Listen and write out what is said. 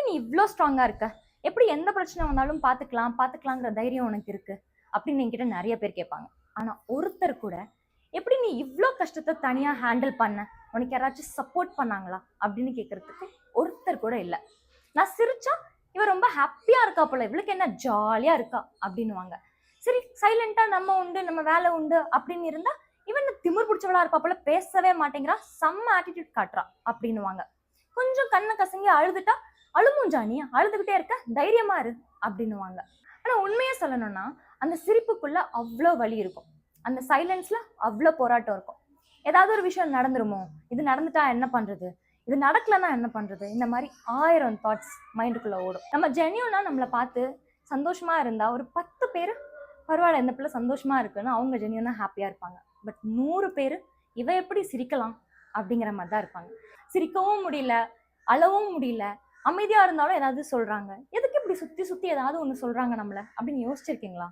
நீ இவ்வளோ ஸ்ட்ராங்கா இருக்க? எப்படி எந்த பிரச்சனை வந்தாலும் பார்த்துக்கலாங்கிற தைரியம் உனக்கு இருக்கு? அப்படின்னு என்கிட்ட நிறைய பேர் கேட்பாங்க. ஆனா ஒருத்தர் கூட எப்படி நீ இவ்ளோ கஷ்டத்த தனியா ஹேண்டில் பண்ண? உனக்கு யாராச்சும் சப்போர்ட் பண்ணாங்களா? அப்படின்னு கேட்கறதுக்கு ஒருத்தர் கூட இல்ல. நான் சிரிச்சா இவ ரொம்ப ஹாப்பியா இருக்கா போல, இவளுக்கு என்ன ஜாலியா இருக்கா அப்படின்னுவாங்க. சரி சைலண்டா நம்ம உண்டு நம்ம வேலை உண்டு அப்படின்னு இருந்தா இவன் திமிர் பிடிச்சவளா இருப்பா போல, பேசவே மாட்டேங்கிறா, செம்ம ஆட்டிடியூட் காட்டுறா அப்படின்னுவாங்க. கொஞ்சம் கண்ணை கசங்கி அழுதுட்டா, அழுமூஞ்சா நீ அழுதுகிட்டே இருக்க, தைரியமா இரு அப்படின்னுவாங்க. ஆனா உண்மையா சொல்லணும்னா அந்த சிரிப்புக்குள்ள அவ்வளோ வலி இருக்கும், அந்த சைலன்ஸ்ல அவ்வளோ போராட்டம் இருக்கும். ஏதாவது ஒரு விஷயம் நடந்துருமோ, இது நடந்துட்டா என்ன பண்றது, இது நடக்கலன்னா என்ன பண்றது, இந்த மாதிரி 1000 தாட்ஸ் மைண்டுக்குள்ள ஓடும். நம்ம ஜென்யூனா நம்மளை பார்த்து சந்தோஷமா இருந்தா ஒரு 10 பேர் பரவாயில்ல இந்த பிள்ளை சந்தோஷமா இருக்குன்னு அவங்க ஜென்யூனா ஹாப்பியா இருப்பாங்க. பட் 100 பேர் இவ எப்படி சிரிக்கலாம் அப்படிங்கிற மாதிரி தான் இருப்பாங்க. சிரிக்கவும் முடியல, அழவும் முடியல, அமைதியா இருந்தாலும் ஏதாவது சொல்றாங்க, எதுக்கு இப்படி சுத்தி சுத்தி ஏதாவது ஒண்ணு சொல்றாங்க நம்மள அப்படின்னு யோசிச்சிருக்கீங்களா?